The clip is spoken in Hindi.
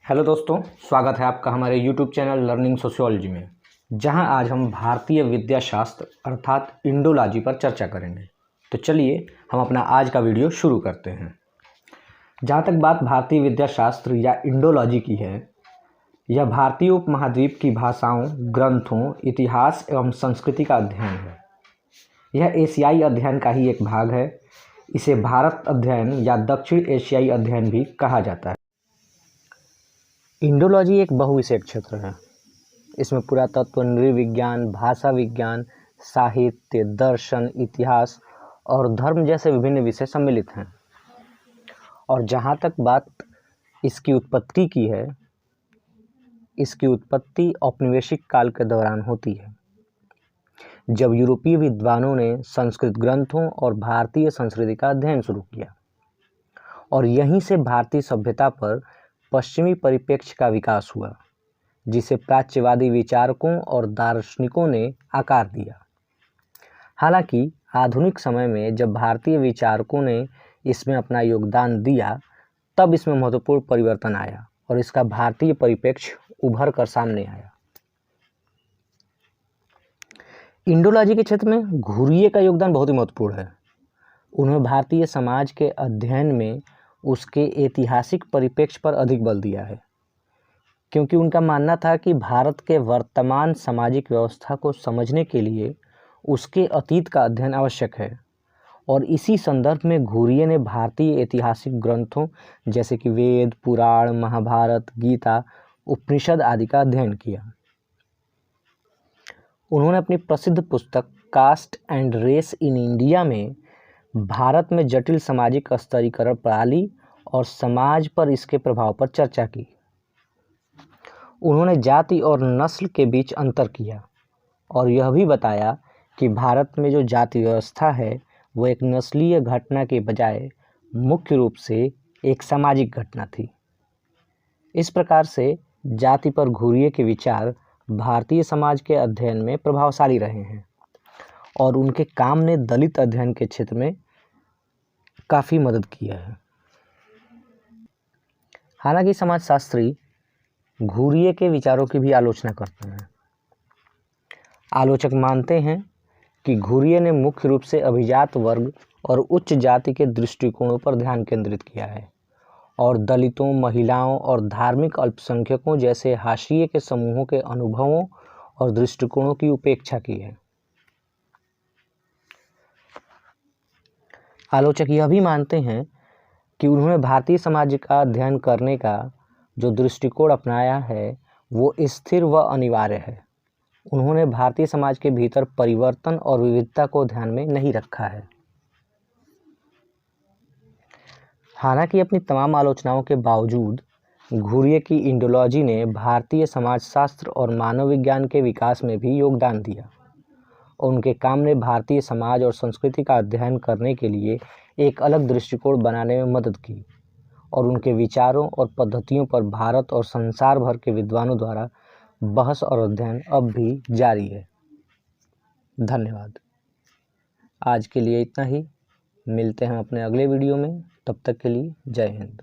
हेलो दोस्तों, स्वागत है आपका हमारे YouTube चैनल लर्निंग सोशियोलॉजी में, जहां आज हम भारतीय विद्याशास्त्र अर्थात इंडोलॉजी पर चर्चा करेंगे। तो चलिए हम अपना आज का वीडियो शुरू करते हैं। जहां तक बात भारतीय विद्याशास्त्र या इंडोलॉजी की है, यह भारतीय उपमहाद्वीप की भाषाओं, ग्रंथों, इतिहास एवं संस्कृति का अध्ययन है। यह एशियाई अध्ययन का ही एक भाग है। इसे भारत अध्ययन या दक्षिण एशियाई अध्ययन भी कहा जाता है। इंडोलॉजी एक बहुविषयक क्षेत्र है। इसमें पुरातत्व, नृविज्ञान, भाषा विज्ञान, साहित्य, दर्शन, इतिहास और धर्म जैसे विभिन्न विषय सम्मिलित हैं। और जहाँ तक बात इसकी उत्पत्ति की है, इसकी उत्पत्ति औपनिवेशिक काल के दौरान होती है, जब यूरोपीय विद्वानों ने संस्कृत ग्रंथों और भारतीय संस्कृति का अध्ययन शुरू किया। और यहीं से भारतीय सभ्यता पर पश्चिमी परिप्रेक्ष्य का विकास हुआ, जिसे प्राच्यवादी विचारकों और दार्शनिकों ने आकार दिया। हालांकि आधुनिक समय में जब भारतीय विचारकों ने इसमें अपना योगदान दिया, तब इसमें महत्वपूर्ण परिवर्तन आया और इसका भारतीय परिप्रेक्ष्य उभर कर सामने आया। इंडोलॉजी के क्षेत्र में घुरिये का योगदान बहुत ही महत्वपूर्ण है। उन्होंने भारतीय समाज के अध्ययन में उसके ऐतिहासिक परिप्रेक्ष्य पर अधिक बल दिया है, क्योंकि उनका मानना था कि भारत के वर्तमान सामाजिक व्यवस्था को समझने के लिए उसके अतीत का अध्ययन आवश्यक है। और इसी संदर्भ में घुरिये ने भारतीय ऐतिहासिक ग्रंथों जैसे कि वेद, पुराण, महाभारत, गीता, उपनिषद आदि का अध्ययन किया। उन्होंने अपनी प्रसिद्ध पुस्तक caste and race in India में भारत में जटिल सामाजिक स्तरीकरण प्रणाली और समाज पर इसके प्रभाव पर चर्चा की। उन्होंने जाति और नस्ल के बीच अंतर किया और यह भी बताया कि भारत में जो जाति व्यवस्था है वो एक नस्लीय घटना के बजाय मुख्य रूप से एक सामाजिक घटना थी। इस प्रकार से जाति पर घुरिये के विचार भारतीय समाज के अध्ययन में प्रभावशाली रहे हैं और उनके काम ने दलित अध्ययन के क्षेत्र में काफ़ी मदद किया है। हालांकि समाजशास्त्री घुरिये के विचारों की भी आलोचना करते हैं। आलोचक मानते हैं कि घुरिये ने मुख्य रूप से अभिजात वर्ग और उच्च जाति के दृष्टिकोणों पर ध्यान केंद्रित किया है और दलितों, महिलाओं और धार्मिक अल्पसंख्यकों जैसे हाशिए के समूहों के अनुभवों और दृष्टिकोणों की उपेक्षा की है। आलोचक यह भी मानते हैं कि उन्होंने भारतीय समाज का अध्ययन करने का जो दृष्टिकोण अपनाया है वो स्थिर व अनिवार्य है। उन्होंने भारतीय समाज के भीतर परिवर्तन और विविधता को ध्यान में नहीं रखा है। हालांकि अपनी तमाम आलोचनाओं के बावजूद घुरिये की इंडोलॉजी ने भारतीय समाजशास्त्र और मानव विज्ञान के विकास में भी योगदान दिया। उनके काम ने भारतीय समाज और संस्कृति का अध्ययन करने के लिए एक अलग दृष्टिकोण बनाने में मदद की और उनके विचारों और पद्धतियों पर भारत और संसार भर के विद्वानों द्वारा बहस और अध्ययन अब भी जारी है। धन्यवाद। आज के लिए इतना ही। मिलते हैं अपने अगले वीडियो में। तब तक के लिए जय हिंद।